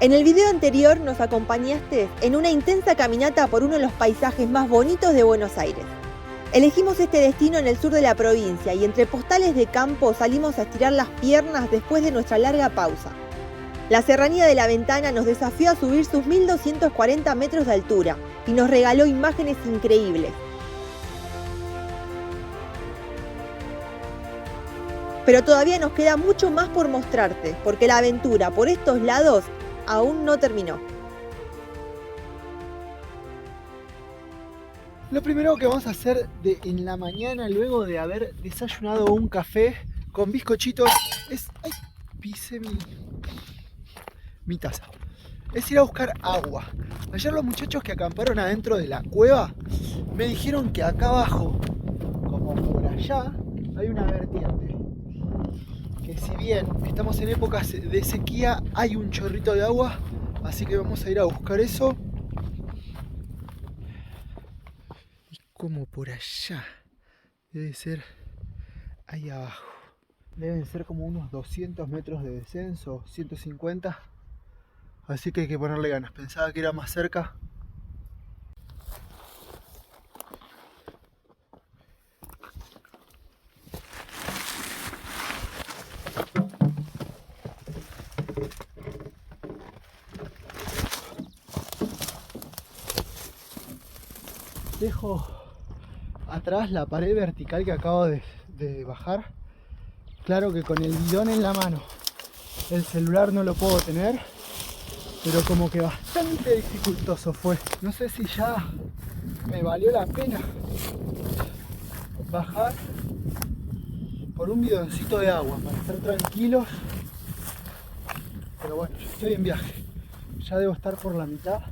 En el video anterior nos acompañaste en una intensa caminata por uno de los paisajes más bonitos de Buenos Aires. Elegimos este destino en el sur de la provincia y entre postales de campo salimos a estirar las piernas después de nuestra larga pausa. La Serranía de la Ventana nos desafió a subir sus 1240 metros de altura y nos regaló imágenes increíbles. Pero todavía nos queda mucho más por mostrarte, porque la aventura por estos lados aún no terminó. Lo primero que vamos a hacer en la mañana, luego de haber desayunado un café con bizcochitos, es... ¡Ay! Pisé mi taza. Es ir a buscar agua. Ayer los muchachos que acamparon adentro de la cueva me dijeron que acá abajo, como por allá, hay una vertiente. Que si bien estamos en épocas de sequía, hay un chorrito de agua, así que vamos a ir a buscar eso. Y como por allá, debe ser ahí abajo. Deben ser como unos 200 metros de descenso, 150. Así que hay que ponerle ganas. Pensaba que era más cerca. Dejo atrás la pared vertical que acabo de bajar. Claro que con el bidón en la mano, el celular no lo puedo tener, pero como que bastante dificultoso fue. No sé si ya me valió la pena bajar por un bidoncito de agua para estar tranquilos. Pero bueno, yo estoy en viaje. Ya debo estar por la mitad.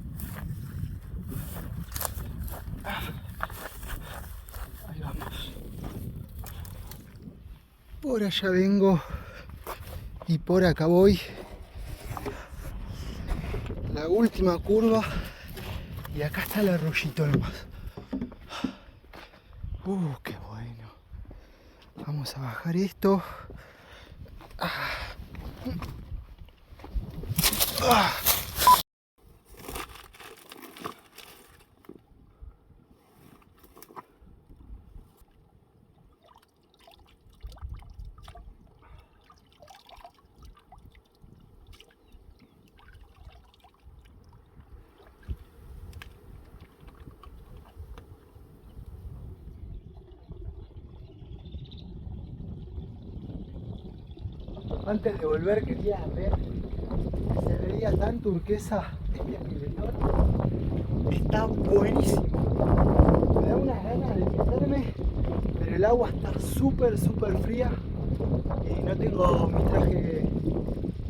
Ahí vamos. Por allá vengo y por acá voy. La última curva y acá está el arroyito nomás. Qué bueno. Vamos a bajar esto. Antes de volver quería ver, se veía tan turquesa este piletón. Está buenísimo. Me da unas ganas de meterme, pero el agua está súper fría y no tengo mi traje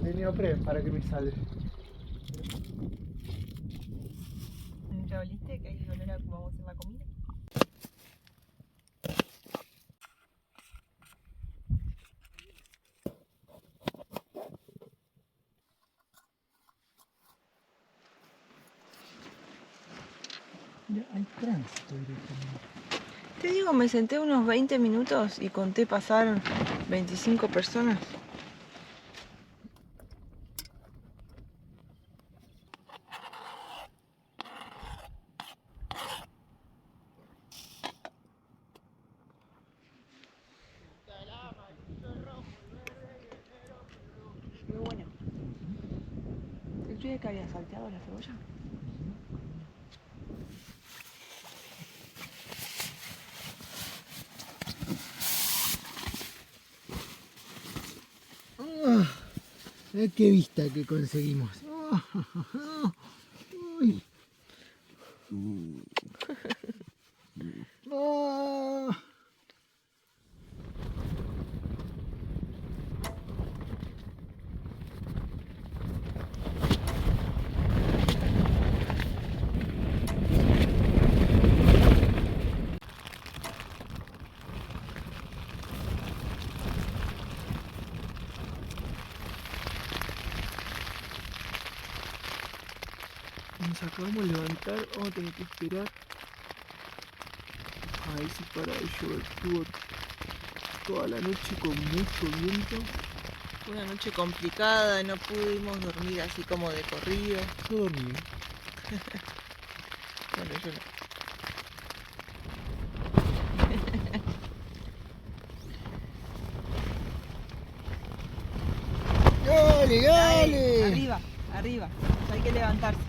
de neopren para que me salve. ¿Ya oliste que hay olor a cómo vamos a hacer la comida? Ya hay tránsito directamente. Te digo, me senté unos 20 minutos y conté pasar 25 personas. Muy bueno. ¿El tuyo que había salteado la cebolla? Qué vista que conseguimos. Uy. Nos acabamos de levantar, vamos a tener que esperar a ver si para de llover. Estuvo toda la noche con mucho viento. fue una noche complicada, no pudimos dormir así como de corrido. Yo dormí. Bueno, yo no. ¡Dale, dale! Arriba, arriba. Hay que levantarse.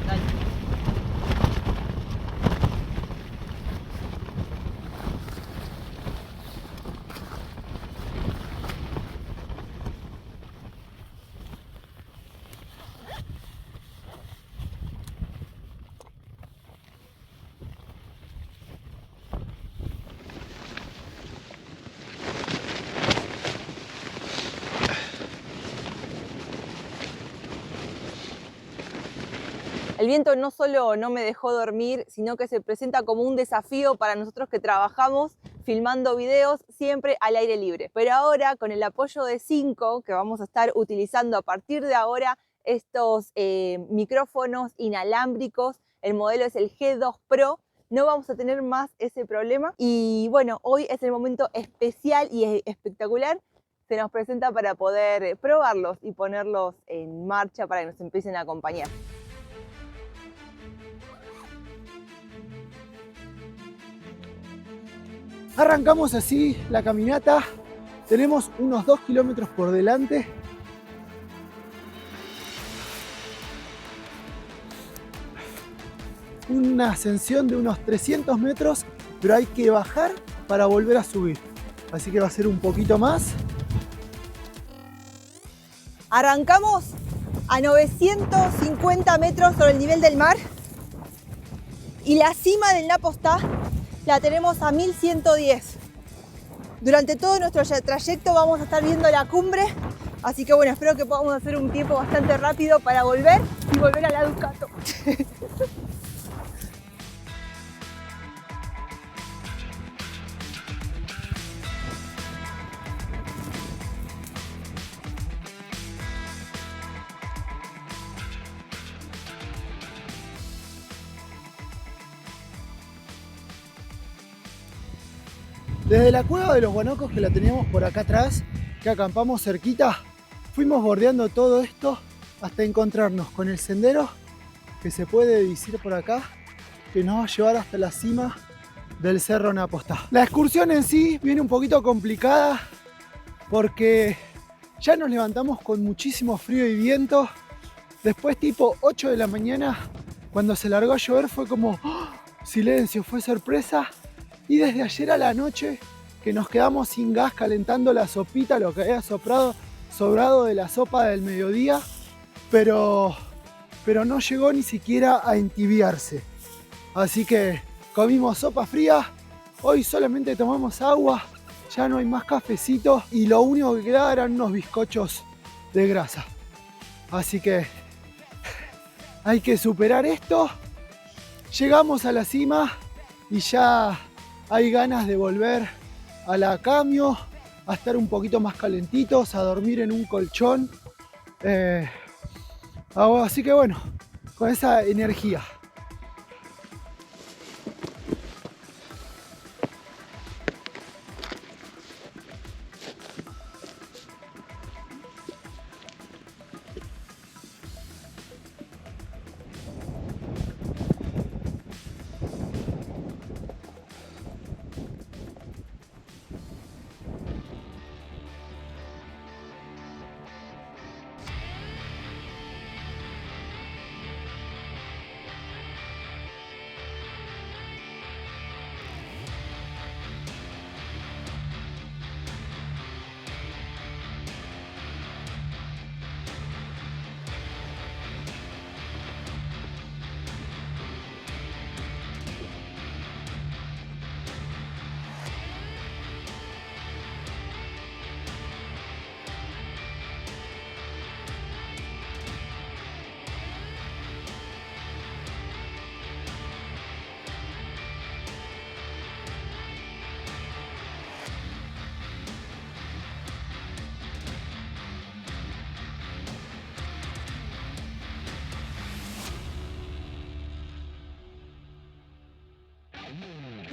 Dale. El viento no solo no me dejó dormir, sino que se presenta como un desafío para nosotros que trabajamos filmando videos siempre al aire libre. Pero ahora, con el apoyo de Cinco, que vamos a estar utilizando a partir de ahora estos micrófonos inalámbricos, el modelo es el G2 Pro, no vamos a tener más ese problema. Y bueno, hoy es el momento especial y espectacular. Se nos presenta para poder probarlos y ponerlos en marcha para que nos empiecen a acompañar. Arrancamos así la caminata. Tenemos unos 2 kilómetros por delante. Una ascensión de unos 300 metros, pero hay que bajar para volver a subir. Así que va a ser un poquito más. Arrancamos a 950 metros sobre el nivel del mar y la cima del Napo está la tenemos a 1110. Durante todo nuestro trayecto vamos a estar viendo la cumbre, así que bueno, espero que podamos hacer un tiempo bastante rápido para volver y volver a la Ducato. Desde la cueva de los Guanocos, que la teníamos por acá atrás, que acampamos cerquita, fuimos bordeando todo esto hasta encontrarnos con el sendero que se puede decir por acá, que nos va a llevar hasta la cima del Cerro Napostá. La excursión en sí viene un poquito complicada porque ya nos levantamos con muchísimo frío y viento. Después, tipo 8 de la mañana, cuando se largó a llover, fue como ¡oh! Silencio, fue sorpresa. Y desde ayer a la noche, que nos quedamos sin gas calentando la sopita, lo que había sobrado de la sopa del mediodía, pero no llegó ni siquiera a entibiarse. Así que comimos sopa fría, hoy solamente tomamos agua, ya no hay más cafecito y lo único que quedaba eran unos bizcochos de grasa. Así que hay que superar esto. Llegamos a la cima y ya hay ganas de volver a la Camio, a estar un poquito más calentitos, a dormir en un colchón. Así que bueno, con esa energía.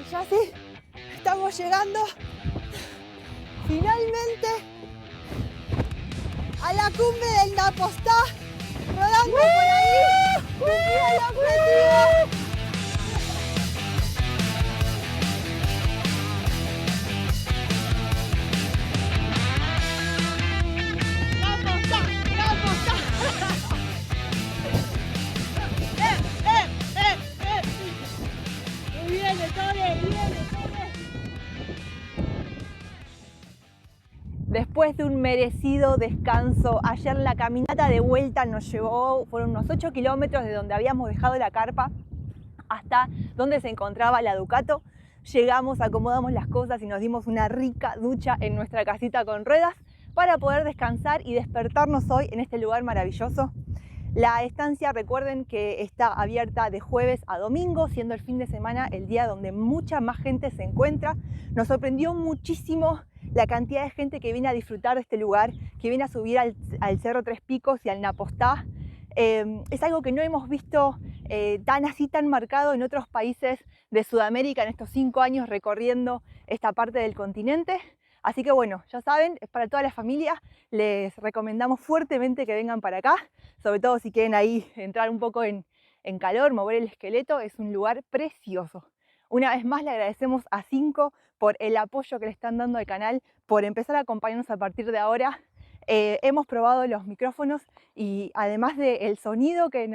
Ya sí, estamos llegando finalmente a la cumbre del Napostá, rodando por ahí. ¡Cumplí el objetivo! Después de un merecido descanso, ayer la caminata de vuelta nos llevó, fueron unos 8 kilómetros de donde habíamos dejado la carpa hasta donde se encontraba la Ducato. Llegamos, acomodamos las cosas y nos dimos una rica ducha en nuestra casita con ruedas para poder descansar y despertarnos hoy en este lugar maravilloso. La estancia, recuerden que está abierta de jueves a domingo, siendo el fin de semana el día donde mucha más gente se encuentra. Nos sorprendió muchísimo la cantidad de gente que viene a disfrutar de este lugar, que viene a subir al Cerro Tres Picos y al Napostá. Es algo que no hemos visto tan marcado en otros países de Sudamérica en estos 5 años recorriendo esta parte del continente. Así que bueno, ya saben, es para toda la familia, les recomendamos fuertemente que vengan para acá, sobre todo si quieren ahí entrar un poco en calor, mover el esqueleto, es un lugar precioso. Una vez más le agradecemos a Cinco por el apoyo que le están dando al canal, por empezar a acompañarnos a partir de ahora. Hemos probado los micrófonos y además del sonido que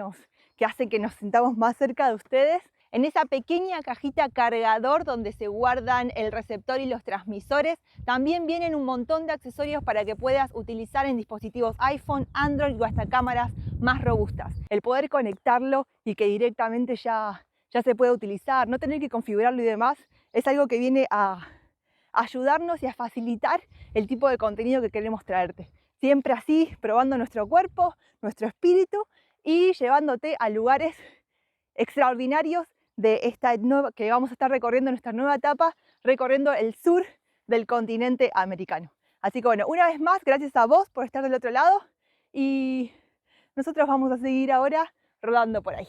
hace que nos sintamos más cerca de ustedes, en esa pequeña cajita cargador donde se guardan el receptor y los transmisores, también vienen un montón de accesorios para que puedas utilizar en dispositivos iPhone, Android o hasta cámaras más robustas. El poder conectarlo y que directamente ya se puede utilizar, no tener que configurarlo y demás, es algo que viene a ayudarnos y a facilitar el tipo de contenido que queremos traerte. Siempre así, probando nuestro cuerpo, nuestro espíritu y llevándote a lugares extraordinarios de esta nueva, que vamos a estar recorriendo nuestra nueva etapa, recorriendo el sur del continente americano. Así que bueno, una vez más, gracias a vos por estar del otro lado y nosotros vamos a seguir ahora rodando por ahí.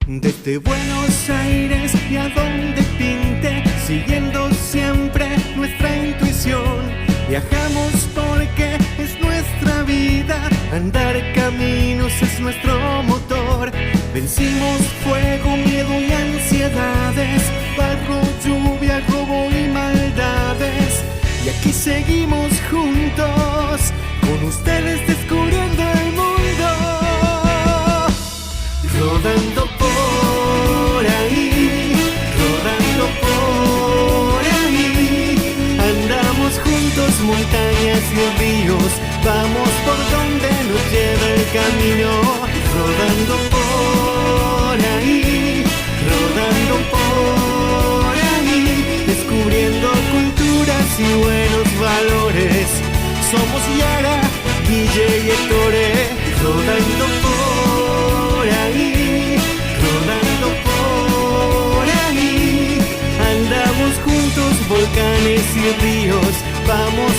Desde Buenos Aires y a donde pinte, siguiendo siempre nuestra intuición, viajamos porque es nuestra vida, andar caminos es nuestro motor. Vencimos fuego, miedo y ansiedades, barro, lluvia, robo y maldades. Y aquí seguimos juntos, con ustedes descubriendo el mundo. Rodando por ahí, rodando por ahí. Andamos juntos, montañas y ríos, vamos por donde nos lleva el camino. Rodando por ahí, rodando por ahí, descubriendo culturas y buenos valores. Somos Yara, Guille y Ettore, rodando por ahí, rodando por ahí. Andamos juntos, volcanes y ríos, vamos